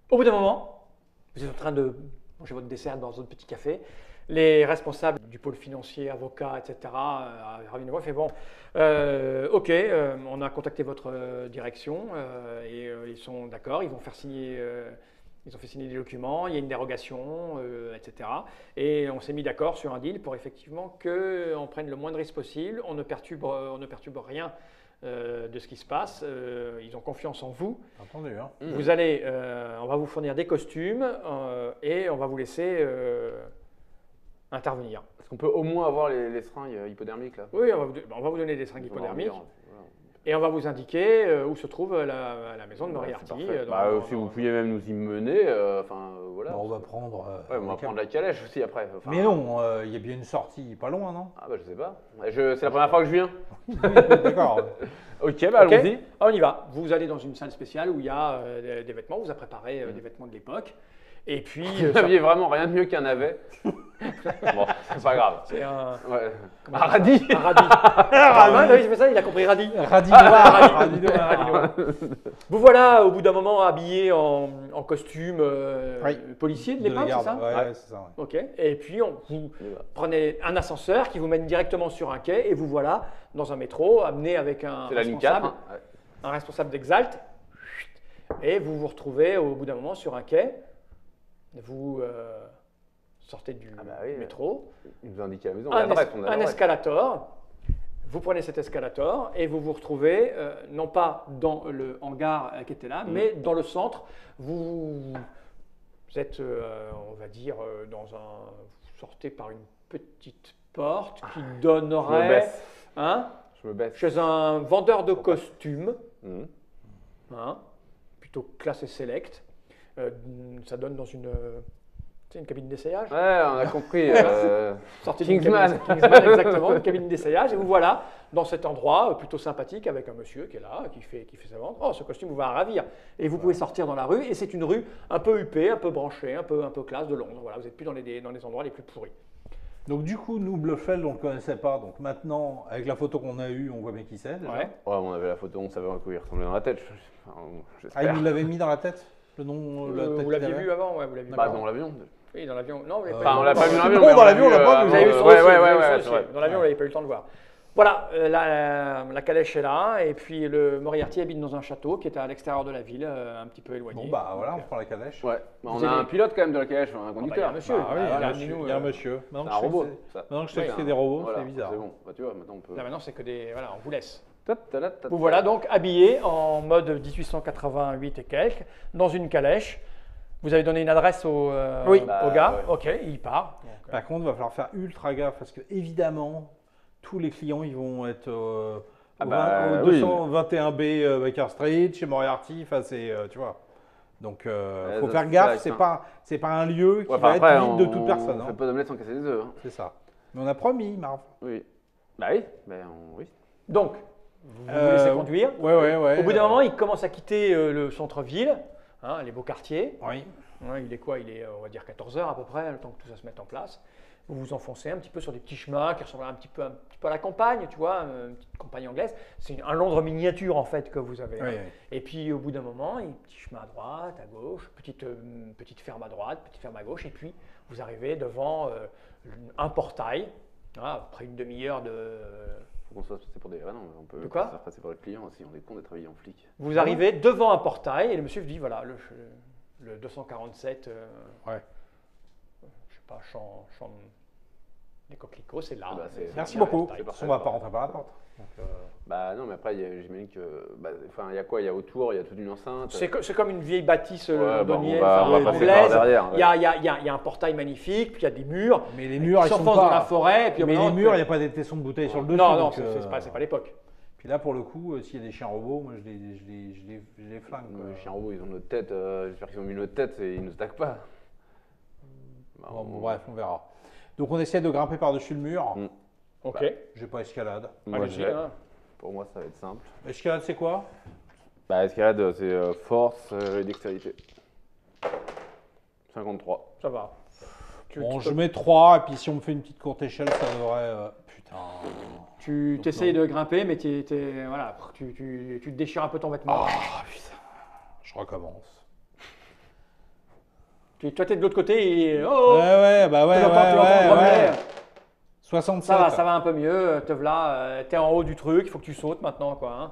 Au bout d'un moment, vous êtes en train de manger votre dessert dans un petit café. Les responsables du pôle financier, avocats, etc., reviennent voir et font bon, ok, on a contacté votre direction et ils sont d'accord, ils vont faire signer. Ils ont fait signer des documents, il y a une dérogation, etc. Et on s'est mis d'accord sur un deal pour effectivement qu'on prenne le moins de risques possible, on ne perturbe rien de ce qui se passe. Ils ont confiance en vous. Entendu, hein. Vous allez, on va vous fournir des costumes et on va vous laisser intervenir. Est-ce qu'on peut au moins avoir les seringues hypodermiques là? Oui, on va vous donner des seringues hypodermiques. Et on va vous indiquer où se trouve la maison de Moriarty. Si vous pouviez même nous y mener, voilà. Bon, on va prendre. On va prendre la calèche aussi après. Mais non, il y a bien une sortie pas loin, non? Ah bah je sais pas. C'est la première fois que je viens. Oui, d'accord. Ok, bah allons-y. On y va. Vous allez dans une salle spéciale où il y a des vêtements. Vous avez préparé des vêtements de l'époque. Et puis. Vous n'aviez vraiment rien de mieux qu'un navet. Bon, c'est pas grave. C'est un. Ouais. Un radis. Un radis. Ah, oui, c'est ça, il a compris radis. Radis noir. Radis noir. Vous voilà au bout d'un moment habillé en costume policier de l'époque, c'est ça? Ouais, c'est ça. Ouais. Ok. Et puis vous prenez un ascenseur qui vous mène directement sur un quai et vous voilà dans un métro amené avec un responsable, un responsable d'Exalt. Et vous vous retrouvez au bout d'un moment sur un quai. Vous sortez du métro. Il nous indique la maison. Un escalator. Vous prenez cet escalator et vous vous retrouvez non pas dans le hangar qui était là, mais dans le centre. Vous êtes, on va dire, vous sortez par une petite porte qui donnerait chez un vendeur de costumes, plutôt classe et select. Ça donne dans une cabine d'essayage. Ouais, on a compris. Sortie Kingsman. Kingsman, exactement, une cabine d'essayage. Et vous voilà dans cet endroit plutôt sympathique avec un monsieur qui est là, qui fait sa vente. Oh, ce costume vous va ravir. Et vous pouvez sortir dans la rue. Et c'est une rue un peu huppée, un peu branchée, un peu classe de Londres. Voilà, vous n'êtes plus dans les endroits les plus pourris. Donc du coup, nous, Blofeld, on ne le connaissait pas. Donc maintenant, avec la photo qu'on a eue, on voit bien qui c'est. Ouais. On avait la photo, on savait à quoi il ressemblait dans la tête. Il nous l'avait mis dans la tête? Le nom, vous l'aviez vu avant? Ouais, vous l'aviez vu. Dans l'avion. Oui, dans l'avion. Non, on l'a pas vu dans l'avion. Non, dans l'avion, on l'a pas vu. Vous avez vu Ouais. Dans l'avion, vous n'avez pas eu le temps de voir. Voilà, la calèche est là, et puis le Moriarty habite dans un château qui est à l'extérieur de la ville, un petit peu éloigné. Bon, bah voilà, on prend la calèche. Ouais, on a un pilote quand même de la calèche, un conducteur. Il y a un monsieur. Il y a un monsieur. C'est un robot. Maintenant que je sais que c'est des robots, c'est bizarre. C'est bon, tu vois, maintenant on peut. Là, maintenant, c'est que des. Voilà, on vous laisse. Vous voilà donc habillé en mode 1888 et quelques, dans une calèche. Vous avez donné une adresse au gars. Ouais. Ok, il part. Donc, par contre, il va falloir faire ultra gaffe parce que évidemment, tous les clients ils vont être au 221B Baker Street, chez Moriarty. Enfin, c'est tu vois. Donc, faut faire gaffe. C'est pas un lieu qui va être vide de toute personne. On fait pas d'omelette sans casser les œufs. C'est ça. Mais on a promis, Marv. Oui. Oui. Donc, vous vous laissez conduire. Ouais. Au bout d'un moment, il commence à quitter le centre-ville, les beaux quartiers. Oui. Il est quoi? Il est, on va dire, 14h à peu près, le temps que tout ça se mette en place. Vous vous enfoncez un petit peu sur des petits chemins qui ressemblent un petit peu à la campagne, tu vois, une petite campagne anglaise. C'est un Londres miniature, en fait, que vous avez. Oui. Et puis, au bout d'un moment, il y a un petit chemin à droite, à gauche, petite ferme à droite, petite ferme à gauche, et puis vous arrivez devant un portail, après une demi-heure de... Faut qu'on soit passé pour des... non, on peut de quoi? se faire passer pour des clients aussi, on est con d'être habillé en flic. Vous arrivez devant un portail, et le monsieur vous dit, voilà, le 247... je sais pas, champ des coquelicots, c'est là. Merci beaucoup. On va pas rentrer par la porte. Donc, non, mais après, j'imagine que. Il y a quoi? Il y a autour, il y a toute une enceinte. C'est comme une vieille bâtisse londonienne, anglaise. Il y a un portail magnifique, puis il y a des murs. Mais les murs, ils sont s'enfoncent dans la forêt. Puis mais les murs, il n'y a pas des tessons de bouteilles sur le dessus. Non, c'est pas l'époque. Puis là, pour le coup, s'il y a des chiens robots, moi, je les flingue. Les chiens robots, ils ont notre tête. J'espère qu'ils ont mis notre tête et ils ne nous attaquent pas. Bref, on verra. Donc, on essaie de grimper par-dessus le mur. Ok. J'ai pas escalade. Pour moi, ça va être simple. Escalade, c'est quoi? Escalade, c'est force et dextérité. 53. Ça va. Bon, je mets 3, et puis si on me fait une petite courte échelle, ça devrait... putain. Tu essayes de grimper, mais voilà, tu te déchires un peu ton vêtement. Ah, putain. Je recommence. Toi, t'es de l'autre côté et... Ouais, bah ouais, ouais. 67. Ça va un peu mieux. Te voilà, t'es en haut du truc, il faut que tu sautes maintenant, quoi. Hein.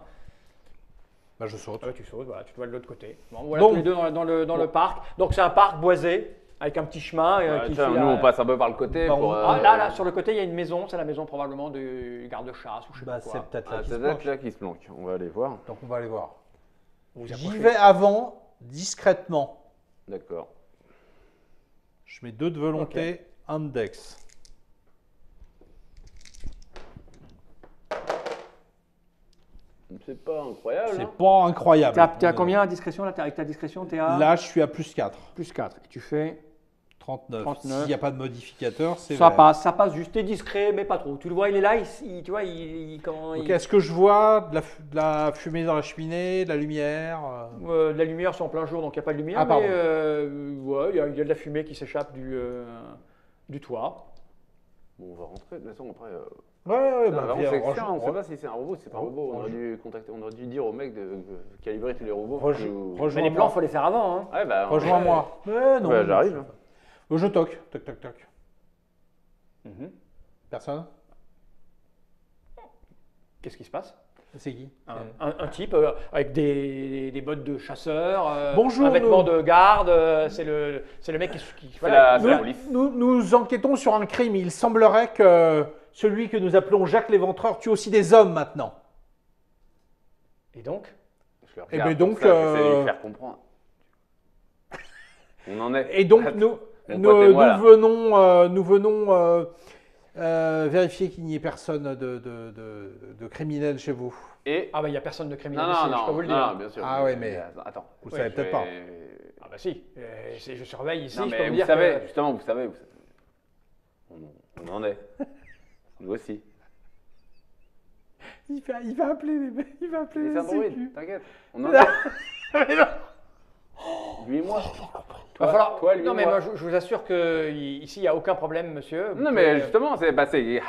Bah, je saute. Tu sautes, voilà, tu te vois de l'autre côté. Bon, voilà tous les deux dans le parc. Donc, c'est un parc boisé, avec un petit chemin qui fait... Nous, on passe un peu par le côté. Là, sur le côté, il y a une maison. C'est la maison probablement du garde-chasse ou je sais pas quoi. C'est peut-être là qui se planque. On va aller voir. Donc, on va aller voir. J'y vais avant, discrètement. D'accord. Je mets 2 de volonté, 1 de dex. C'est pas incroyable. C'est pas incroyable. T'es à combien à discrétion là? Avec ta discrétion, t'es à... Là, je suis à plus 4. Plus 4. Et tu fais 39. S'il n'y a pas de modificateur, c'est ça passe juste. T'es discret, mais pas trop. Tu le vois, il est là, tu vois, Est-ce que je vois de la fumée dans la cheminée, de la lumière de la lumière, c'est en plein jour, donc il n'y a pas de lumière. Ah, pardon. Mais il y a de la fumée qui s'échappe du toit. Bon, on va rentrer. De toute façon, après... Ouais, c'est externe, on ne sait pas si c'est un robot, c'est pas un robot. On aurait dû dire au mec de calibrer tous les robots. Mais les plans, il faut les faire avant. Hein. Ouais, bah, rejoins-moi. Non, j'arrive. Je toque. Toc. Personne? Qu'est-ce qui se passe? C'est qui? Un type avec des bottes de chasseur, Bonjour, un vêtement de garde. C'est le mec qui la police. Nous enquêtons sur un crime. Il semblerait que celui que nous appelons Jacques l'Éventreur tue aussi des hommes maintenant. Et donc? Et bien donc, j'essaie de lui faire comprendre. On en est. Et donc nous venons vérifier qu'il n'y ait personne de criminel chez vous. Ah bah il n'y a personne de criminel ici, je peux vous le dire. Non, bien sûr. Ah ouais, mais attends. Vous le savez peut-être pas. Ah bah si, je surveille ici, non, je mais peux vous vous dire savez, que... justement, vous savez. On en est. Nous aussi. Il va appeler les Android, t'inquiète. On en est. Lui et moi. Toi, lui non, mais moi, je vous assure qu'ici, il n'y a aucun problème, monsieur. Non, mais justement, c'est passé.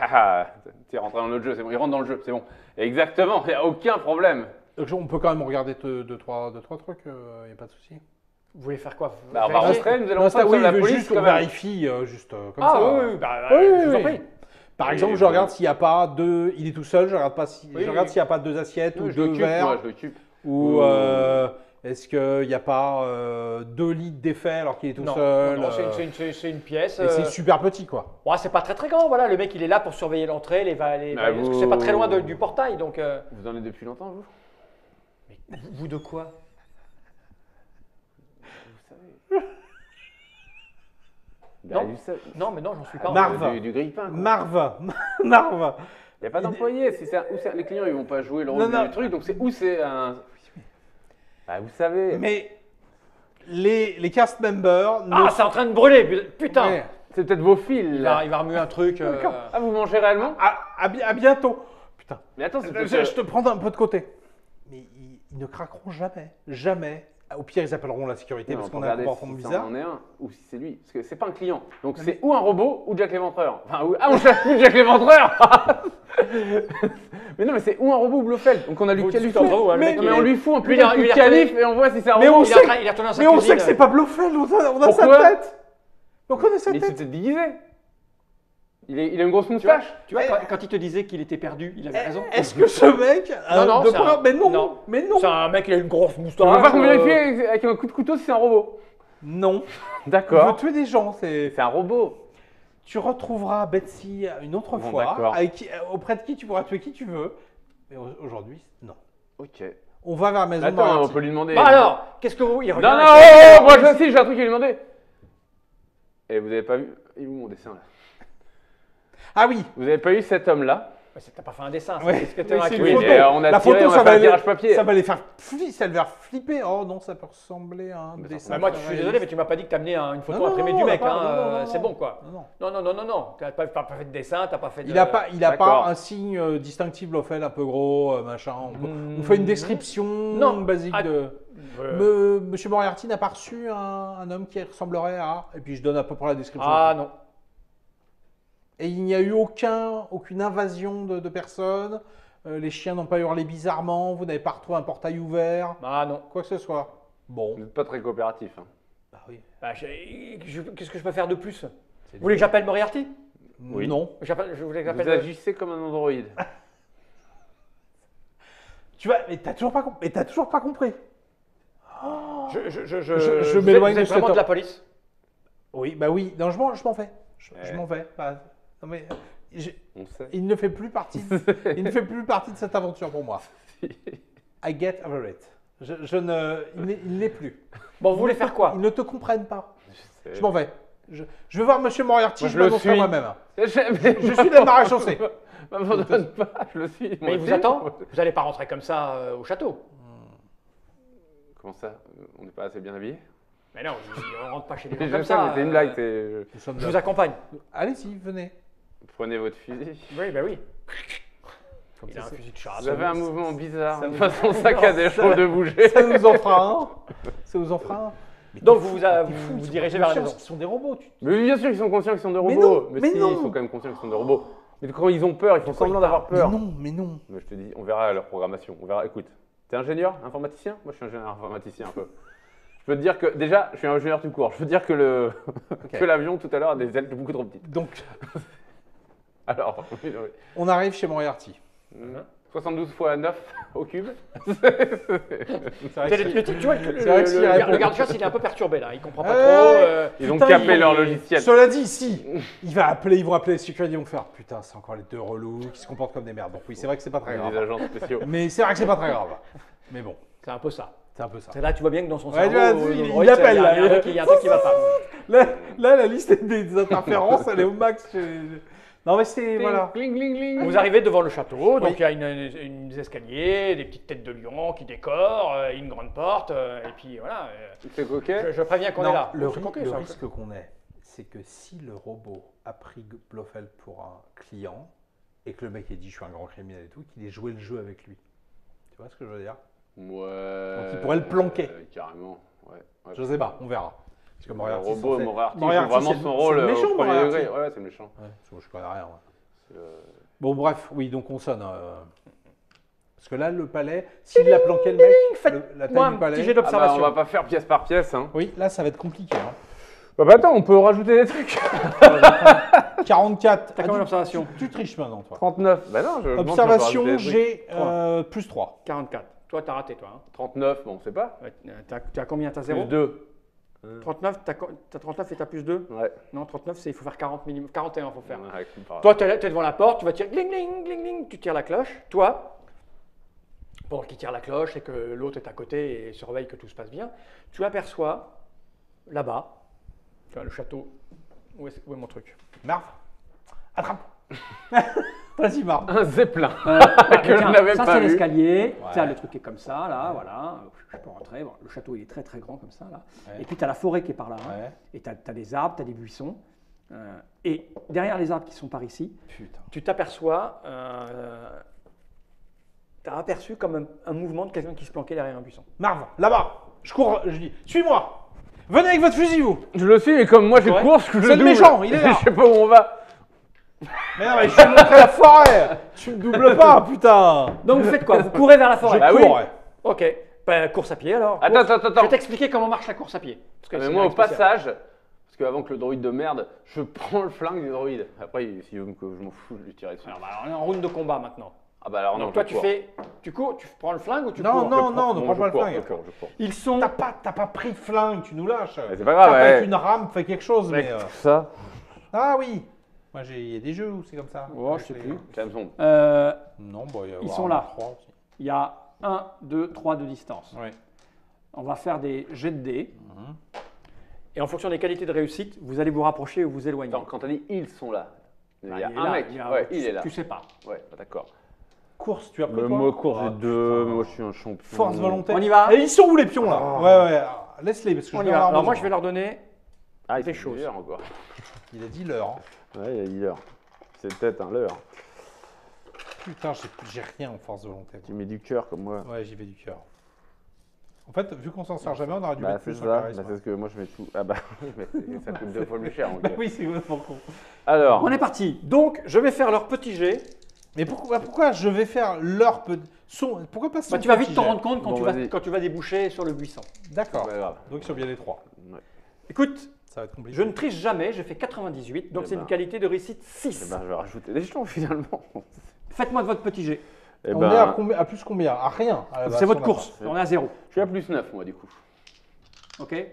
Tu es rentré dans notre jeu, c'est bon. Il rentre dans le jeu, c'est bon. Exactement, il n'y a aucun problème. Donc, on peut quand même regarder deux, trois trucs, il n'y a pas de souci. Vous voulez faire quoi? On va rentrer, nous allons rentrer la police. Juste qu'on vérifie, comme ça. Oui, je vous en prie. Par exemple, je regarde s'il n'y a pas deux. Il est tout seul, je regarde s'il n'y a pas deux assiettes ou deux verres. Je l'occupe. Ou est-ce qu'il n'y a pas 2 litres d'effet alors qu'il est tout seul? Non, c'est une pièce. Et c'est super petit, quoi. Ouais, c'est pas très grand. Voilà, le mec, il est là pour surveiller l'entrée, parce que c'est pas très loin du portail, donc. Vous en êtes depuis longtemps, vous? Mais vous de quoi? Non, mais non, j'en suis pas. Marve. Du grille-pain. Marve. Il n'y a pas d'employé. Les clients, ils vont pas jouer le rôle du truc. Donc c'est un. Bah, vous savez. Mais les cast members. C'est en train de brûler, putain. Ouais. C'est peut-être vos fils. Il va remuer un truc. Ah, vous mangez réellement? À bientôt. Putain. Mais attends, je te prends un peu de côté. Mais ils ne craqueront jamais. Jamais. Au pire, ils appelleront la sécurité parce qu'on a un comportement bizarre. On est un, ou si c'est lui. Parce que c'est pas un client. Donc c'est ou un robot ou Jack l'Éventreur. Enfin, on cherche plus Jack l'Éventreur. Mais non, mais c'est ou un robot ou Blofeld. Donc on a lui qualifié. Mais on lui fout un putain de qualif et on voit si c'est un robot. Mais on sait que c'est pas Blofeld. On a sa tête. On connaît sa tête. Mais c'est déguisé. Il a une grosse moustache. Tu vois, quand il te disait qu'il était perdu, il avait raison. Est-ce que ce mec. Mais non. C'est un mec qui a une grosse moustache. On va pas qu'on vérifie avec un coup de couteau si c'est un robot. Non. D'accord. Il veut tuer des gens. C'est un robot. Tu retrouveras Betsy une autre fois, auprès de qui tu pourras tuer qui tu veux. Mais aujourd'hui, non. Ok. On va vers la maison. Attends, on peut lui demander. Bah alors, qu'est-ce que vous. Non, moi aussi, j'ai un truc à lui demander. Et vous avez pas vu. Il est où mon dessin là? Ah oui. Vous avez pas eu cet homme-là T'as pas fait un dessin, ouais. C'est ce que c'est oui, mais on a la tiré, photo, on a fait un tirage papier. Ça va les faire flipper. Oh non, ça peut ressembler à un dessin. Moi, je suis désolé, mais tu m'as pas dit que tu as amené une photo imprimée du mec. C'est bon, quoi. Non. Tu n'as pas fait de dessin, tu n'as pas fait de. Il a pas un signe distinctif Blofeld un peu gros, machin. On fait une description basique de. Monsieur Moriarty n'a pas reçu un homme qui ressemblerait à. Et puis je donne à peu près la description. Ah non. Et il n'y a eu aucune invasion de personnes. Les chiens n'ont pas hurlé bizarrement. Vous n'avez pas retrouvé un portail ouvert. Ah non. Quoi que ce soit. Bon. Vous n'êtes pas très coopératif. Hein. Bah oui. Qu'est-ce que je peux faire de plus? Vous voulez que j'appelle Moriarty? Oui. Non. Je voulais que j'appelle. Vous agissez comme un androïde. Mais t'as toujours pas compris. Je m'éloigne vraiment de la police. Oui, bah oui. Non, je m'en vais. Je m'en vais. Non mais On sait. il ne fait plus partie de cette aventure pour moi. I get over it. Il n'est plus. Bon, vous voulez faire quoi? Ils ne te comprennent pas. Je m'en vais. Je vais voir Monsieur Moriarty, je le suis moi-même. Je suis de la maréchaussée. M'abandonne pas, je le suis. Mais il vous attend. Vous n'allez pas rentrer comme ça au château. Comment ça? On n'est pas assez bien habillés? Mais non, on rentre pas chez les gens Je comme sais, ça. mais c'est une blague. Je vous accompagne. Allez-y, venez. Prenez votre fusil. Oui, bah oui. Il a un fusil de chasse. Vous avez un mouvement bizarre, une façon saccadée de bouger. Ça nous en fera un. Donc vous dirigez vers la maison. Ils sont des robots. Mais bien sûr qu'ils sont conscients qu'ils sont des robots. Mais si, non. ils sont quand même conscients qu'ils sont des robots. Mais quand ils ont peur, ils font semblant d'avoir peur. Mais non. Mais je te dis, on verra leur programmation. On verra. Écoute, t'es ingénieur, informaticien? Moi, je suis ingénieur informaticien un peu. Je peux te dire que, déjà, je suis ingénieur tout court. Je peux te dire que que l'avion tout à l'heure a des ailes beaucoup trop petites. Donc, alors, on arrive chez Moriarty. 72 x 9 au cube. Tu vois, le garde-chasse, il est un peu perturbé là. Il comprend pas trop. Ils ont capé leur logiciel. Cela dit, si, ils vont appeler les sécurités, ils vont faire putain, c'est encore les deux relous qui se comportent comme des merdes. Donc oui, c'est vrai que c'est pas très grave. Des agents spéciaux. Mais c'est vrai que c'est pas très grave. Mais bon, C'est un peu ça. c'est un peu ça. C'est là, tu vois bien que dans son Ouais, cerveau, il appelle, là. il y a un truc qui va pas. Là, la liste des interférences, elle est au max. Non, mais c'est. Voilà. Cling, cling, cling. Vous arrivez devant le château, donc Oui. il y a des escaliers, des petites têtes de lion qui décorent, une grande porte, et puis voilà. C'est coquet. Je préviens qu'on est Non, là. le C'est coquet, ça. risque qu'on ait, c'est que si le robot a pris Blofeld pour un client et que le mec ait dit je suis un grand criminel et tout, qu'il ait joué le jeu avec lui. Tu vois ce que je veux dire? Ouais. Donc il pourrait le planquer. Carrément. Ouais. Je sais pas, on verra. Parce que Le robot Moriarty joue Moriarty, vraiment c'est son rôle le méchant, au premier Moriarty. degré. Ouais, c'est méchant. Ouais, moi, je connais rien. C'est Bon, bref, oui, donc on sonne. Parce que là, le palais, s'il l'a planqué le mec, la taille du palais. Petit jet on d'observation. va pas faire pièce par pièce. Hein. Oui, là, ça va être compliqué. Hein. Bah attends, on peut rajouter des trucs. 44. T'as combien d'observation? Tu triches maintenant, toi. 39. Bah non, je Observation, j'ai plus 3. 44. Toi, t'as raté, toi. Hein. 39, bon, on sait pas. Ouais, tu as combien? T'as 0? Plus 2. 39, t'as 39 et t'as plus 2? Ouais. Non, 39, il faut faire 40 minimum. 41, il faut faire. Ouais, Toi, tu es devant la porte, tu vas tirer, gling, gling, gling, gling, tu tires la cloche. Toi, pendant qu'il tire la cloche et que l'autre est à côté et surveille que tout se passe bien, tu aperçois là-bas, tu vois, le château. Où est mon truc? Marv, attrape. Vas-y, Marv. Un zeppelin Que je n'avais ça, pas c'est vu. l'escalier. Ouais. Tiens, le truc est comme ça, là, voilà. Je peux rentrer. Bon, le château, il est très très grand comme ça, là. Ouais. Et puis, tu as la forêt qui est par là. Hein. Ouais. Et tu as des arbres, tu as des buissons. Et derrière les arbres qui sont par ici, Putain. tu t'aperçois, tu as aperçu comme un mouvement de quelqu'un qui se planquait derrière un buisson. Marv, là-bas. Je cours, je dis, suis-moi. Venez avec votre fusil, vous. Je le suis, mais comme moi j'ai Ouais. course, je C'est double. le méchant, il est là. Je sais pas où on va. Mais non, mais je vais montrer la forêt. Tu me doubles pas, putain. Donc, vous faites quoi? Vous courez vers la forêt? Bah Je oui. cours, ouais. Ok. Ben, course à pied alors. Attends. Je vais t'expliquer comment marche la course à pied. Parce que Mais c'est moi, une au règle spéciale. passage, parce qu'avant que le droïde de merde, je prends le flingue du droïde. Après, s'il veut que je m'en fous, je lui tire dessus. Alors, on est en round de combat maintenant. Ah bah alors non, Donc, toi, je cours. tu cours, tu prends le flingue ou tu Non, cours? non, ne Bon, prends je pas le cours, flingue. je cours. Ils sont. T'as pas pris le flingue, tu nous lâches. Mais c'est pas grave, T'as ouais. avec une rame, fais quelque chose, mais. Ça Ah oui. Moi, il y a des jeux où c'est comme ça. Oh, je sais plus. James Bond. Non, bon, il y a Ils sont là. 3 aussi. Il y a 1, 2, 3 de distance. Ouais. On va faire des jets de dés. Et en fonction des qualités de réussite, vous allez vous rapprocher ou vous éloigner. Attends, quand t'as dit ils sont là, Il y a un mec. Ouais, il est là. Tu sais pas. Ouais, d'accord. Course, tu as pris Le quoi? mot course, j'ai 2. Moi, je suis un champion. Force volontaire. On y va. Et ils sont où les pions là? Ouais. Laisse-les parce que On je y vais va. avoir Alors moi, besoin. je vais leur donner Ah, des choses. encore. Il a dit l'heure. Ouais, il a dit l'heure. C'est peut-être un leurre. Putain, j'ai rien en force volontaire. Tu mets du cœur comme moi. Ouais, j'y vais du cœur. En fait, vu qu'on s'en sert jamais, on aurait dû Bah, mettre c'est plus en ça. charisme. C'est ce que moi je mets tout. Ah bah oui, mais ça coûte 2 fois plus cher. Donc. Bah oui, c'est vraiment con. Alors. On est parti. Donc, je vais faire leur petit jet. Mais pourquoi je vais faire leur son? Pourquoi pas son Tu vas vite petit t'en jet? rendre compte quand, Bon, vas-y. quand tu vas déboucher sur le buisson. D'accord. C'est pas grave. Donc ils sont bien les trois. Ouais. Écoute, Ça va être compliqué. je ne triche jamais, j'ai fait 98, donc Eh c'est ben. une qualité de réussite Eh 6. ben, je vais rajouter des jetons finalement. Faites-moi de votre petit jet. Eh On ben, est à, à plus combien? À rien. à la base, C'est votre on a course, pas. on est à 0. je suis à plus 9 moi du coup. Ok. Ouais.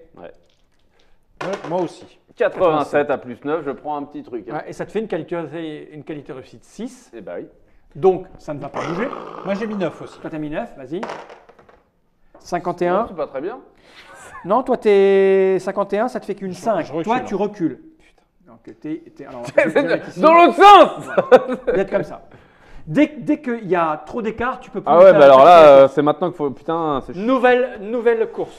pas. Ouais, moi aussi. 87 à plus 9, je prends un petit truc. Hein. Ouais, et ça te fait une qualité de réussite 6. Eh bah oui. Donc, ça ne va pas bouger. Moi j'ai mis 9 aussi. Toi, t'as mis 9, vas-y. Non, 51. c'est pas très bien. Non, toi, t'es 51, ça te fait qu'une 5. je recule, Toi, hein. tu recules. Donc, alors, je vais mettre ici. Dans l'autre sens. Vous êtes comme ça. Dès qu'il y a trop d'écart, tu peux plus Ah ouais, faire bah alors une là, c'est maintenant qu'il faut. Putain, c'est chiant. nouvelle course.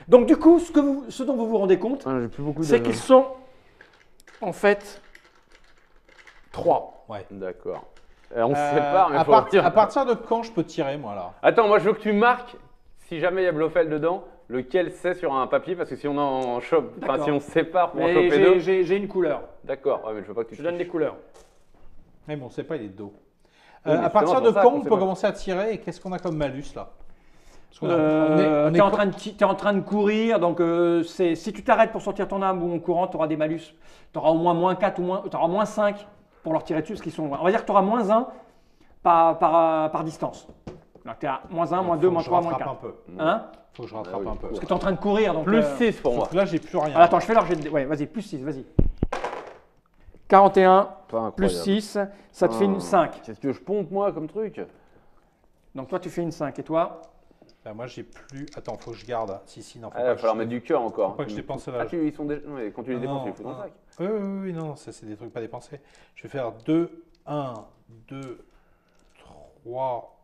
Donc, du coup, ce dont vous vous rendez compte, J'ai plus beaucoup de. c'est qu'ils sont en fait 3. D'accord. On se sépare, mais faut à partir de quand je peux tirer moi là? Attends, moi je veux que tu marques, si jamais il y a Blofeld dedans, lequel c'est sur un papier, parce que si on en chope, enfin D'accord. si on se sépare pour en Mais choper deux. j'ai une couleur. D'accord, ouais, mais je veux pas que tu Je donne des couleurs. Mais bon, c'est pas il est de dos. Oui, mais à partir justement, de c'est pour ça quand qu'on on sait peut pas. commencer à tirer et qu'est-ce qu'on a comme malus là? Parce qu'on Tu es en train de courir, donc si tu t'arrêtes pour sortir ton arme ou en courant, tu auras des malus. Tu auras au moins -4 ou tu auras -5 pour leur tirer dessus, parce qu'ils sont loin. On va dire que tu auras -1 par distance. Donc tu es à -1, -2, -3, un -4. peu. Hein? Faut que je rattrape oui, un peu. Parce que tu es en train de courir. Donc, Plus 6 pour moi. Sauf que là j'ai plus rien. Alors, attends, je fais leur jet de... Ouais, vas-y, plus 6, vas-y. 41, Pas incroyable. plus 6, ça te fait une 5. C'est ce que je pompe moi comme truc. Donc toi, tu fais une 5. Et toi? Bah, moi j'ai plus. Attends, faut que je garde. Si, non, faut Il pas va que falloir je- mettre du cœur encore. Faut pas que je dépense là. Ils sont déjà. Non, mais quand tu les Ah, dépenses, non, tu les fous dans le ah. sac. Oui, non, ça c'est des trucs pas dépensés. Je vais faire 2, 1, 2, 3,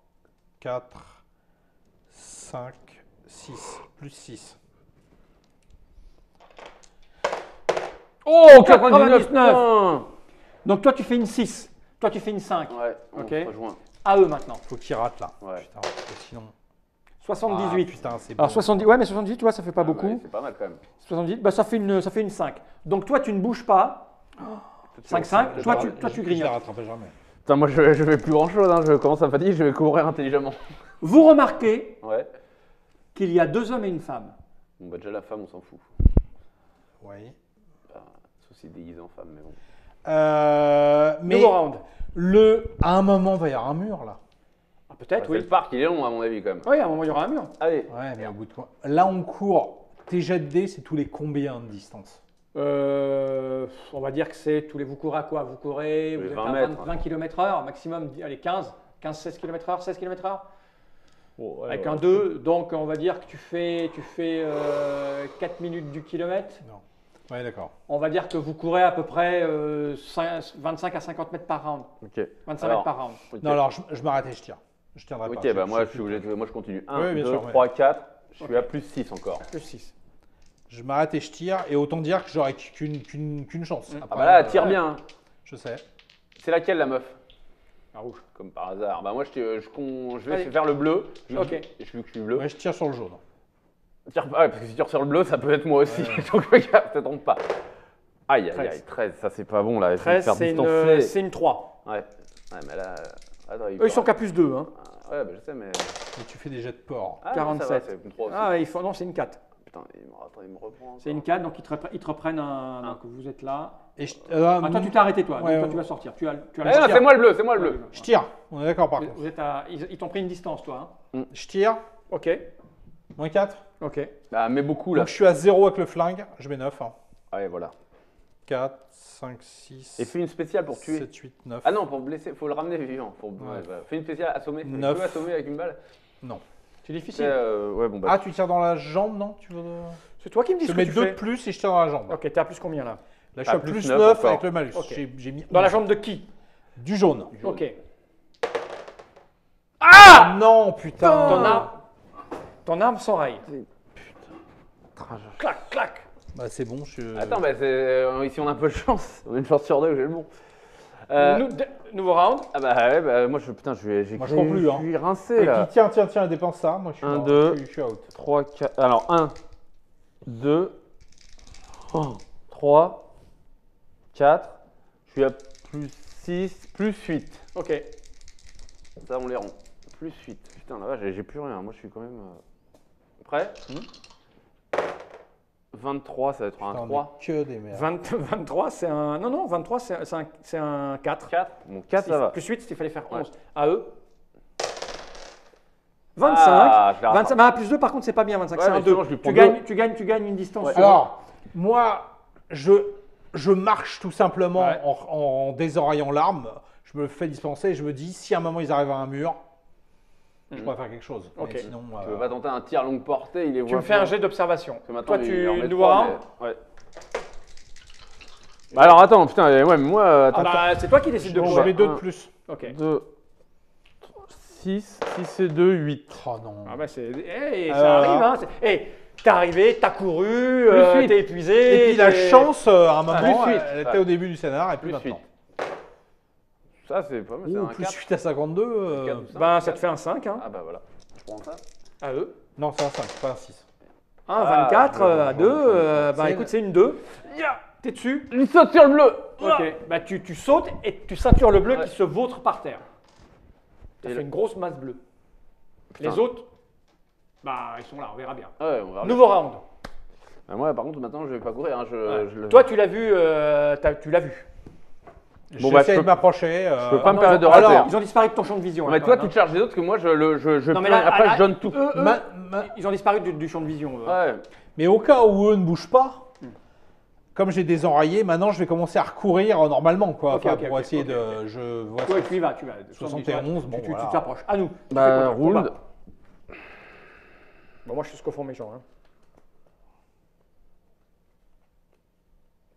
4, 5, 6, plus 6. Oh, 99. putain. Donc toi, tu fais une 6. Toi, tu fais une 5. Ouais, on Ok. se rejoint. À eux maintenant. Faut qu'il rate là. Ouais. Putain, parce que sinon. 78. Ah, putain, c'est bon. Alors 70, ouais, mais 78, tu vois, ça fait pas Ah, beaucoup. ouais, c'est pas mal quand même. 78, bah, ça fait une 5. Donc toi, tu ne bouges pas. 5-5. Toi, tu Je la grignotes. rattraperai jamais. Putain, moi je fais plus grand chose, hein. Je commence à me fatiguer, je vais courir intelligemment. Vous remarquez Ouais. qu'il y a 2 hommes et une femme. Bon, bah déjà la femme, on s'en fout. Oui. Sauf si déguisé en femme, mais bon. Mais Nouveau round. à un moment, il va y avoir un mur là. Ah, peut-être, Ouais, oui. Le parc, il est long à mon avis quand même. Oui, à un moment, il y aura un mur. Allez. Ouais, mais au bout de quoi? Là, on court. Tes jets de dés, c'est tous les combien de distance? On va dire que c'est tous les. Vous courez à quoi? Vous courez, vous êtes 20 à mètres. 20 km/h, maximum, allez, 15-16 km/h, 16 km/h. Avec un 2, donc on va dire que tu fais 4 minutes du kilomètre. Non. Ouais, d'accord. On va dire que vous courez à peu près 25 à 50 mètres par round. Ok. 25 Alors, mètres par round. ok. Non, alors je m'arrête et je tire. Je tiendrai pas. Ok, bah moi je suis obligé moi je continue. 1, Oui, bien 2, sûr, 3, 4. Je suis à plus 6 encore. Plus 6. Je m'arrête et je tire. Et autant dire que j'aurai qu'une chance. Ah Après, bah là, tire bien. hein. Je sais. C'est laquelle la meuf? La rouge. Comme par hasard. Bah moi je vais Allez. faire le bleu. Ok. Je vu que je suis bleu. Ouais, je tire sur le jaune. Tire pas, ouais, parce que si tu tires sur le bleu, ça peut être moi aussi. Donc regarde, te trompe pas. Aïe, aïe, aïe, 13, ça c'est pas bon là. Il faut me 13, faire c'est distancer. une 3. Ouais. Ouais, mais là. Attends, Eux, ils sont qu'à plus 2. Hein. Ouais, bah je sais, mais. Et tu fais des jets de porc. Ah, non, ça va, 47. c'est une 3 aussi. Ah, non, c'est une 4. Putain, il me reprend. C'est une 4, donc ils te reprennent un. Donc vous êtes là. Et Ah, toi, tu t'es arrêté, toi. Ouais, Donc, toi, ouais. tu vas sortir. Tu as Eh le non, tir. c'est moi le bleu, c'est moi le bleu. Je tire. On est d'accord par contre. Vous êtes ils t'ont pris une distance, toi. Hein. Je tire. Ok. Moins 4. Ok. Ah, mais beaucoup là. Donc je suis à 0 avec le flingue. Je mets 9. Ah, ouais, voilà. 4, 5, 6, Et fais une spéciale pour tuer. 7, 8, 9. Ah non, pour blesser, faut le ramener vivant. Ouais, bah, fais une spéciale assommer. Tu 9. peux assommer avec une balle? Non. C'est C'est, difficile. ouais, bon bah. Ah, tu tires dans la jambe, non tu veux... C'est toi qui me dis Je ce mets que tu 2 de fais. plus et je tire dans la jambe. Ok, t'es à plus combien là? Là, je suis à plus 9 avec le malus. Okay. J'ai mis dans la jambe de qui? Du jaune. Ok. Ah non, putain. Ton arme s'enraye. Putain. Clac, clac. Bah, c'est bon. Attends, bah, ici on a un peu de chance. On a une chance sur deux que j'ai le bon. Nouveau round. Ah bah ouais, bah, moi je prends plus. Je suis rincé là. Tiens, dépense ça. Moi je suis 1, 2, je suis out. 3, 4. Alors 1, 2, 3, 4. Je suis à plus 6, plus 8. Ok. Ça on les rond. Plus 8. Putain là, j'ai plus rien. Moi je suis quand même. Prêt 23, ça va être un 3. Que des merdes. 23, c'est un. Non, 23, c'est un 4. 4. Bon, 4, ça va. Plus 8, il fallait faire 11. Ouais. À eux. 25. Ah, 25. Ah, plus 2, par contre, c'est pas bien. 25, c'est un 2. Tu gagnes une distance. Ouais. Alors, moi, je marche tout simplement en désenrayant l'arme. Je me fais dispenser et je me dis, si à un moment ils arrivent à un mur, je pourrais faire quelque chose. Okay. Sinon, tu veux pas tenter un tir longue portée, il est. Tu me fais un jet d'observation. Toi, tu nous vois. Ouais. Bah alors attends, putain, ouais, mais moi. Attends, c'est toi qui décides de jouer. J'ai 2 de plus. Ok. 2, 6 et 2, 8. Oh non. Ah bah c'est. Ça arrive, hein. T'es arrivé, t'as couru, t'es épuisé. Et puis la chance, à un moment, plus 8, elle était au début du scénar et plus maintenant. 8. Ça, c'est pas mal. Ou plus 8 à 52. Ben, ça te fait un 5. Hein. Ah bah voilà. Je prends ça. À eux. Non, c'est un 5, pas un 6. Un 24 à 2. Bah écoute, c'est une 2. T'es dessus. Une ceinture le bleu. Ok. Bah tu sautes et tu ceintures le bleu qui se vautre par terre. Ça fait une grosse masse bleue. Putain. Les autres, bah ils sont là, on verra bien. Ouais, on verra bien. Nouveau round. Bah, moi, par contre, maintenant, je vais pas courir. Hein, Toi, tu l'as vu. Tu l'as vu. Bon, bah, j'essaie de m'approcher. Je peux pas me permettre de rater. Alors, ils ont disparu de ton champ de vision. Mais toi, tu te charges des autres que moi, après, je donne tout. Ils ont disparu du champ de vision. Ouais. Mais au cas où eux ne bougent pas, comme j'ai désenrayé, maintenant je vais commencer à recourir normalement, quoi. Pour essayer de. Je vois. Ouais, tu y vas. 71, bon. Tu t'approches. À nous. Bah, roule. Bon, moi, je suis ce qu'au fond méchant. Hein.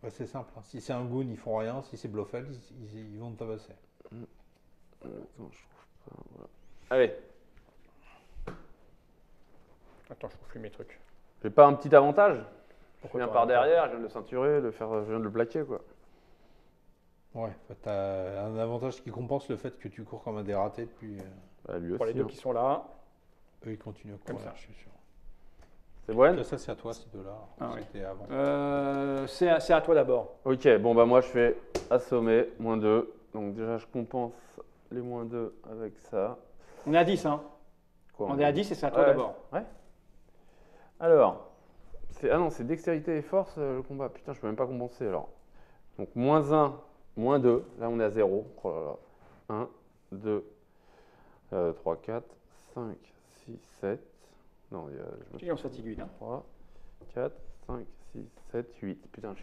Bah, c'est simple. Hein. Si c'est un goon, ils font rien. Si c'est Blofeld, ils vont te tabasser. Allez. Attends, je trouve plus mes trucs. J'ai pas un petit avantage? Je Pourquoi viens par derrière, je viens de le ceinturer, je viens de le plaquer, quoi. Ouais, t'as un avantage qui compense le fait que tu cours comme un dératé depuis. Bah, lui aussi. Pour les deux qui sont là. Eux, ils continuent à courir, Comme ça. je suis sûr. C'est bon? Ça, c'est à toi, ces deux-là. C'était avant. C'est à toi d'abord. Ok, bon, bah, moi, je fais assommer, -2. Donc, déjà, je compense les -2 avec ça. On est à 10, hein. Quoi, on est à 10 et c'est à toi d'abord. Ouais. Alors, c'est dextérité et force le combat. Putain, je peux même pas compenser alors. Donc, -1, -2. Là, on est à 0. Oh là là. 1, 2, 3, 4, 5, 6, 7. Non, on se fatigue, hein. 3, 4, 5, 6, 7, 8. Putain,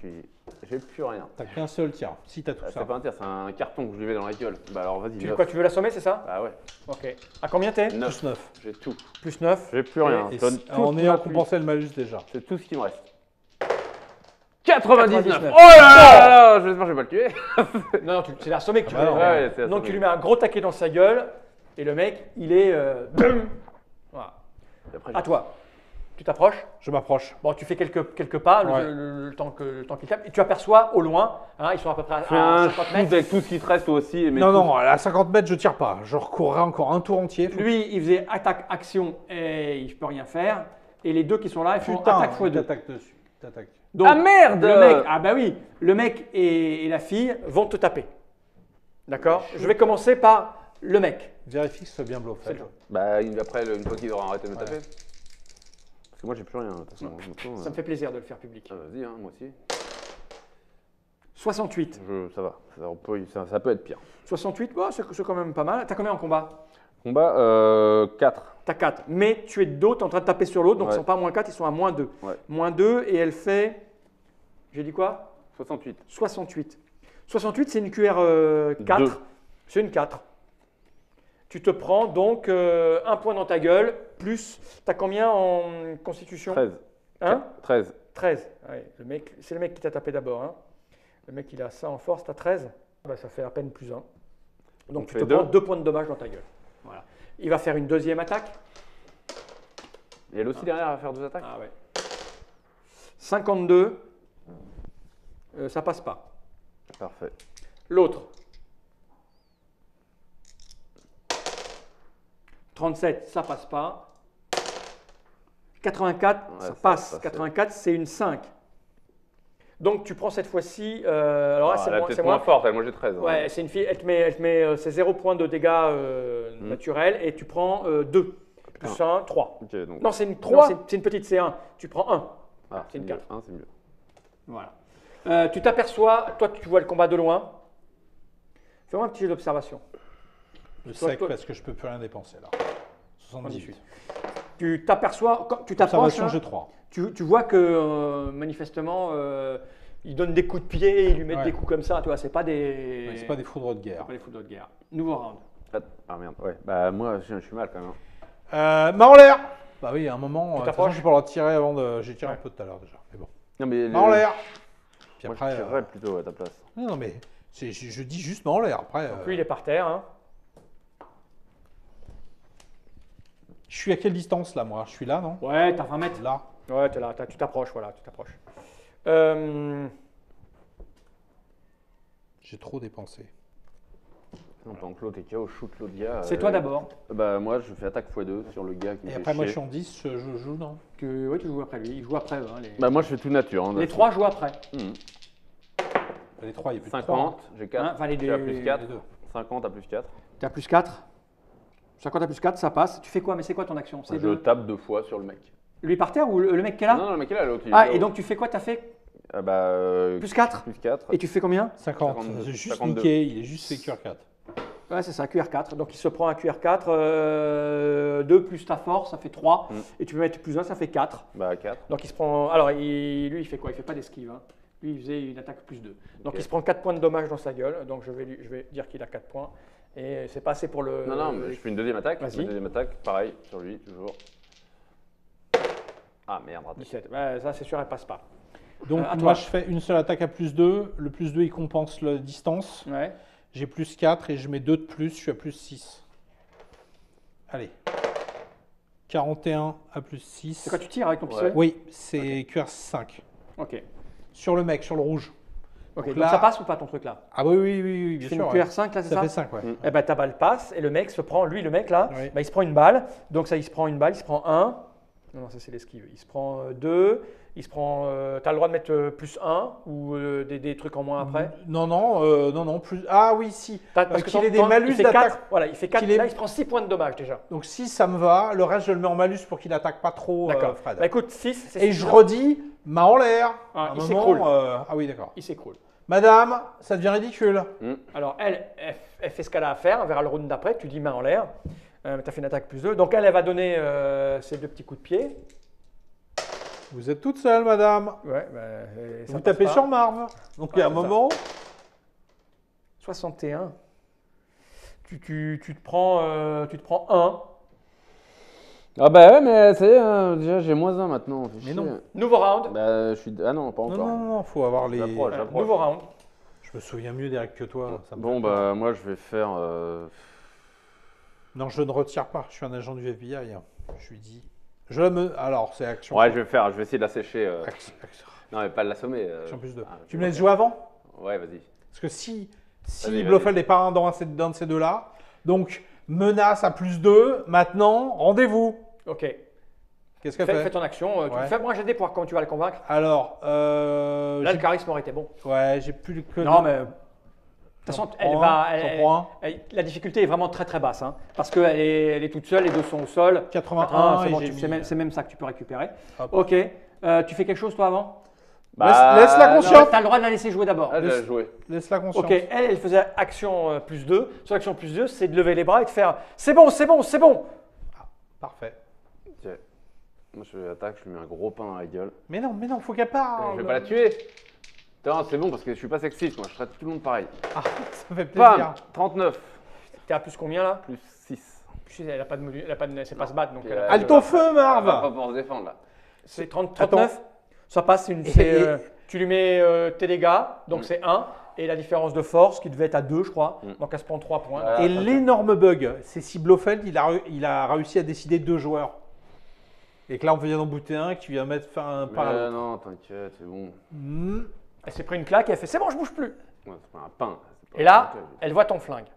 j'ai plus rien. T'as qu'un seul tir, si t'as tout ça. C'est pas un tir, c'est un carton que je lui mets dans la gueule. Bah alors vas-y. Tu veux l'assommer, c'est ça? Bah ouais. Ok. À combien t'es? 9. Plus 9. J'ai tout. Plus 9. J'ai plus rien. En ayant compensé le malus déjà. C'est tout ce qui me reste. 99. Oh là là, j'espère que je vais pas le tuer. Non, c'est l'assommé que tu veux. Ouais, donc tu lui mets un gros taquet dans sa gueule et le mec, il est... Voilà. À toi. Tu t'approches? Je m'approche. Bon, tu fais quelques pas le temps qu'il tape et tu aperçois au loin, hein, ils sont à peu près à 50 mètres. Avec tout ce qui te reste aussi. Non, à 50 mètres, je tire pas. Je recourrai encore un tour entier. Lui, il faisait attaque-action et il ne peut rien faire. Et les deux qui sont là, ils font attaque x2. T'attaques dessus. Donc, ah merde! Le mec, ah bah oui, le mec et la fille vont te taper. D'accord? Je vais commencer par le mec. Vérifie que ce soit bien Blofeld. Bah après, une fois qu'il aura arrêté de me taper. Parce que moi, j'ai plus rien. De toute façon, ça me fait plaisir de le faire public. Vas-y, hein, moi aussi. 68. Ça va, ça peut être pire. 68, bah, c'est quand même pas mal. T'as combien en combat? Combat, 4. T'as 4. Mais tu es de dos, t'es en train de taper sur l'autre, donc ils ne sont pas à -4, ils sont à -2. Ouais. -2 et elle fait. J'ai dit quoi? 68. 68. 68, c'est une QR 4. C'est une 4. Tu te prends donc un point dans ta gueule, plus. T'as combien en constitution? 13. Hein? 13. 13. Ouais, c'est le mec qui t'a tapé d'abord. Hein. Le mec, il a ça en force, t'as 13. Bah, ça fait à peine plus 1. Donc tu te fait prends 2 points de dommage dans ta gueule. Voilà. Il va faire une deuxième attaque. Et elle aussi derrière à faire 2 attaques. Ah ouais. 52. Ça passe pas. Parfait. L'autre. 37, ça passe pas. 84, Ouais, ça passe. 84, c'est une 5. Donc tu prends cette fois-ci. Alors là, elle est c'est peut-être moins moins forte, moi j'ai 13. hein. Ouais, c'est une fille, elle te met ses 0 points de dégâts naturels et tu prends 2. Plus 1, 3. Ok, donc. Non, c'est une 3. C'est une petite C1. Tu prends 1. Ah, c'est une mieux. 4. C'est mieux. Voilà. Tu t'aperçois, toi tu vois le combat de loin. Fais-moi un petit jeu d'observation. Je sec parce que je peux plus rien dépenser là. 78. Tu t'aperçois, quand tu t'approches, Observation, j'ai 3. tu vois que manifestement, ils donnent des coups de pied et ils lui mettent Ouais. des coups comme ça. Tu vois, c'est pas des. C'est pas des foudres de guerre. Pas des foudres de guerre. Nouveau round. Ah merde, ouais. Bah moi je suis mal quand même. Main en l'air. Bah oui, à un moment, de toute façon, t'approches. je peux leur tirer avant de. J'ai tiré un peu tout à l'heure déjà. Mais bon. Non mais. Main en l'air. Puis Moi après. je tirerais plutôt à ta place. Non, mais je dis juste main en l'air. Après. Donc lui, il est par terre. Hein. Je suis à quelle distance là, moi? Je suis là, non? Ouais, t'as 20 mètres. Là. Ouais, t'es là. Tu t'approches, voilà, tu t'approches. J'ai trop dépensé. Non, pendant que l'autre est KO, shoot l'autre gars. c'est toi d'abord. Bah moi je fais attaque x2 sur le gars qui me Et fait après, moi, je chier. suis en 10, je joue, non? Ouais, tu joues après lui. Il joue après. Hein, les Bah moi je fais tout nature. Hein, les 3 jouent après. Les 3, il y a plus de 50, j'ai 4. Hein, enfin, les j'ai à deux- plus 4. les deux. 50 à plus 4. Tu as plus 4. 50 à plus 4, ça passe. Tu fais quoi? Mais c'est quoi ton action? C'est Je tape 2 fois sur le mec. lui par terre ou le mec qui est là? Non, le mec est là, l'autre. il est Ah, KO. et donc tu fais quoi? Tu as fait Ah bah. plus 4? Plus 4. Et tu fais combien? 50. 52. J'ai juste 52. niqué, il est juste fait QR4. Ouais, c'est ça, QR4. Donc il se prend un QR4. 2 plus ta force, ça fait 3. Et tu peux mettre plus 1, ça fait 4. Bah 4. Donc il se prend. Alors lui, il fait quoi? Il fait pas d'esquive. Hein. Lui, il faisait une attaque plus 2. Donc Ok. il se prend 4 points de dommage dans sa gueule. Donc je vais dire qu'il a 4 points. Et c'est pas assez pour le. Non, mais je fais une deuxième attaque. Vas-y. Une deuxième attaque, pareil, sur lui, toujours. Ah merde, raté. 17. Ouais, ça, c'est sûr, elle passe pas. Donc, à toi. moi, je fais une seule attaque à plus 2. Le plus 2, il compense la distance. Ouais. J'ai plus 4 et je mets 2 de plus, je suis à plus 6. Allez. 41 à plus 6. C'est quand tu tires avec ton pistolet? Oui, c'est QR5. Ok. Sur le mec, sur le rouge. Ok. Donc Donc là- ça passe ou pas ton truc là? Ah oui, bien Tu fais sûr. une ouais. QR5 là, c'est Ça ça? fait 5, ouais. Eh ben ta balle passe et le mec se prend, lui le mec là, Oui. bah, il se prend une balle. Donc ça il se prend une balle, il se prend 1. Non, ça c'est l'esquive. Il se prend 2. Il se prend. T'as le droit de mettre plus 1 ou des trucs en moins après. Non, plus. Ah oui, si. Parce que qu'il ait des il malus fait d'attaque. 4. Voilà, il fait 4. Qu'il ait- Là il se prend 6 points de dommage déjà. Donc 6, ça me va. Le reste, je le mets en malus pour qu'il attaque pas trop, D'accord. Fred. Bah écoute, 6, c'est Et je suffisant. redis, main en l'air. Ah, À un il moment, s'écroule. Ah oui, d'accord. Il s'écroule. Madame, ça devient ridicule. Alors elle fait ce qu'elle a à faire. On verra le round d'après. Tu dis main en l'air. Tu as fait une attaque plus 2. Donc elle va donner ses 2 petits coups de pied. Vous êtes toute seule, madame. Ouais, ça Vous passe tapez pas. sur Marv. Donc il y a un c'est ça. moment. 61. Tu te prends 1. Ah bah ouais, mais ça y est, déjà j'ai moins 1 maintenant. fait Mais chier. non. Nouveau round. Bah je suis. Ah non, pas encore. Non, faut avoir les. J'approche. Nouveau round. Je me souviens mieux d'Eric que toi. ça me Bon fait peur. bah moi je vais faire. Non, je ne retire pas. Je suis un agent du FBI. hein. Je lui dis. Je la me. Alors, c'est action. Ouais, je vais essayer de la sécher. Action, Non mais pas de l'assommer. action plus 2. Ah, Tu me laisses jouer avant? Ouais, vas-y. Parce que si Vas-y. Blofeld n'est pas dans un de ces deux-là, donc menace à plus 2, maintenant, rendez-vous. Ok. Qu'est-ce qu'elle Fais fait? ton action. Ouais. Fais-moi un jet de dés pour voir comment tu vas le convaincre. Alors, Là, le charisme aurait été bon. ouais, j'ai plus que. Non, mais. De toute façon, la difficulté est vraiment très très basse. Hein, parce qu'elle est toute seule, les deux sont au sol. 81, c'est et bon, j'ai mis- c'est même ça que tu peux récupérer. Hop. Ok. Tu fais quelque chose toi avant? Laisse-la non, consciente. Tu as le droit de la laisser jouer d'abord. Ah, j'ai joué. Laisse-la consciente. Ok, elle faisait action plus 2. Son action plus 2, c'est de lever les bras et de faire c'est bon, c'est bon, c'est bon. Parfait. Ok. Moi je l'attaque, je lui mets un gros pain dans la gueule. Mais non, faut qu'elle parle. Je vais pas la tuer. Putain, c'est bon parce que je suis pas sexiste, moi je traite tout le monde pareil. Ah, ça fait plaisir. Bam 39 T'es à plus combien là? plus 6. Elle a pas de elle sait pas se battre. Donc Ok, elle a- là, Halte au feu, Elle va pas Marv. pouvoir se défendre là. c'est 39. Ça passe, c'est une. Et Tu lui mets tes dégâts, donc c'est 1. Et la différence de force qui devait être à 2, je crois. Donc elle se prend 3 points. Et l'énorme bug, c'est si Blofeld, il a réussi à décider 2 joueurs. Et que là, on vient d'en bouter un qui vient faire un pain à l'autre. Non, t'inquiète, c'est bon. Elle s'est pris une claque et elle fait c'est bon, je bouge plus. Ouais, c'est pas un pain. Et là, elle voit ton flingue.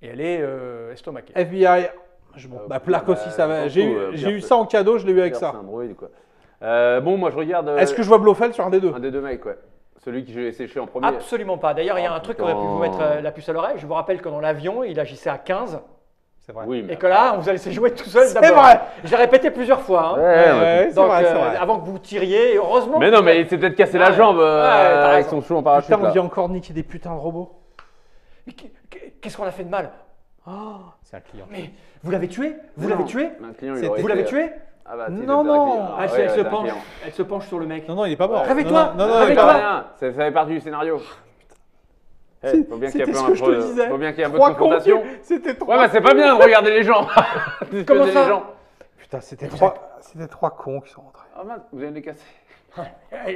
Et elle est estomaquée. FBI. Plaque aussi, ça va. J'ai eu ça en cadeau, je l'ai eu avec ça. C'est un droïde, quoi. Bon, moi, je regarde. Est-ce que je vois Blofeld sur un des deux? Un des deux mecs, ouais. Celui que j'ai séché en premier. Absolument pas. D'ailleurs, il y a un truc qui aurait pu vous mettre la puce à l'oreille. Je vous rappelle que dans l'avion, il agissait à 15. C'est vrai. Oui, mais... Et que là, on vous a laissé jouer tout seul C'est d'abord. vrai. Je l'ai répété plusieurs fois. Hein. Ouais, Donc, c'est vrai. avant que vous tiriez, heureusement. Mais non, mais il s'est peut-être cassé la jambe avec son chou en parachute. Putain, on vient encore niquer des putains de robots. Mais qu'est-ce qu'on a fait de mal? C'est un client. Mais vous l'avez tué? Vous l'avez tué? Vous l'avez tué? Ah bah, non. Elle se penche sur le mec. Non, il est pas mort. Réveille-toi. Non, Réveille-toi. Ça fait partie du scénario. Faut bien qu'il y ait un peu de confrontation. C'était trop. Ouais, bah c'est pas bien de regarder les gens. Comment ça? Putain, c'était trois cons qui sont rentrés. Ah mince, vous allez les casser.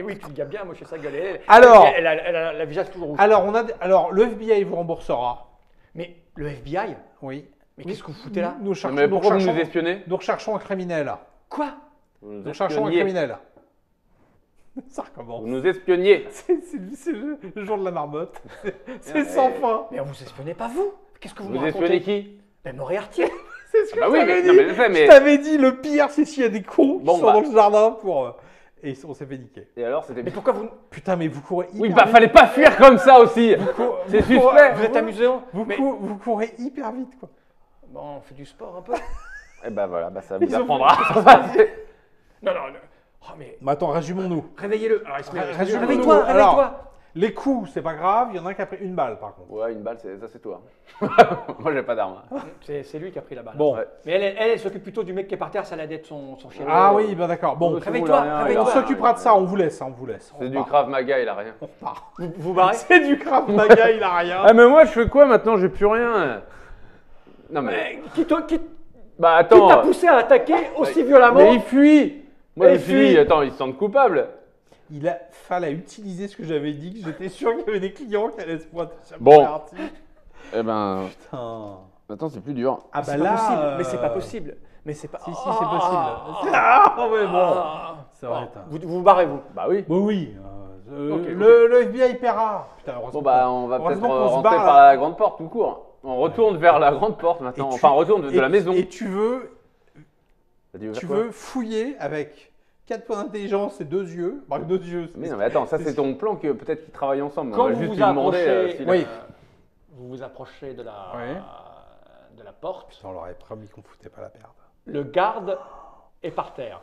Oui, tu gagnes bien, moi je sais ça gueuler. Alors, elle a la visage toujours rouge. Alors, le FBI vous remboursera. Mais le FBI? Oui. Mais qu'est-ce que vous foutez là? Mais pourquoi vous nous espionnez? Nous recherchons un criminel. Quoi? Nous cherchons un criminel. Ça recommence. Vous nous espionniez. C'est le jour de la marmotte. C'est sans fin. Mais on vous espionnait pas vous. Qu'est-ce que vous Vous me espionnez racontez? qui? Ben Moriarty. C'est ce que Bah je oui, t'avais dit. non, mais je sais, mais- Je t'avais dit, le pire, c'est s'il y a des cons qui sont bah. dans le jardin pour... Et on s'est fait niquer. Et alors, c'était... Mais pourquoi vous... Putain, mais vous courez hyper Oui, bah vite. fallait pas fuir comme ça aussi. C'est suspect. Vous êtes amusant. Vous courez hyper vite, quoi. Bon, on fait du sport un peu. Et bah voilà, bah ça Ils vous ont apprendra. Non. Oh, mais Mais attends, résumons-nous. réveillez-le. Alors, Résume-nous. réveille-toi, Alors, réveille-toi. Les coups, c'est pas grave, il y en a un qui a pris une balle, par contre. Ouais, une balle, ça c'est toi. Moi, j'ai pas d'arme. C'est lui qui a pris la balle. Bon. Ouais. Mais elle s'occupe plutôt du mec qui est par terre, ça l'a d'être son chien. Ah oui, ben d'accord. Bon, Réveille-toi, on réveille-toi. s'occupera de ça, on vous laisse, C'est du Krav Maga, il a rien. On repart. Vous barrez? C'est du Krav Maga, il a rien. Ah mais moi, je fais quoi maintenant? J'ai plus rien. Non mais... Qui Bah t'a attends. poussé à attaquer aussi violemment? Mais il fuit. Moi, Et je suis dit, fuit. attends, ils se sentent coupables. Il a fallu utiliser ce que j'avais dit, que j'étais sûr qu'il y avait des clients qui allaient se pointer. Bon. Eh ben... Putain. Attends, c'est plus dur. Ah bah C'est là... pas possible. Mais c'est pas possible. Mais c'est pas... Si, c'est possible. Ah ouais, bon. Ça va être... Vous barrez, vous. Bah oui. Oui. Ok. Le FBI paiera. Putain, heureusement. Bon bah on va peut-être Heureusement qu'on se rentrer barre, par là. la grande porte tout court. On retourne vers la grande porte maintenant. Enfin, on retourne de la maison. Et tu veux Tu Tu veux fouiller avec 4 points d'intelligence et 2 yeux. Bah, 2 yeux. Mais non, mais attends, ça c'est ton plan que peut-être qu'ils travaillent ensemble. Quand on va vous juste vous lui demander approchez, s'il Oui. vous vous approchez de la, Ouais. de la porte, Putain, on leur avait promis qu'on foutait pas la perdre. le garde est par terre.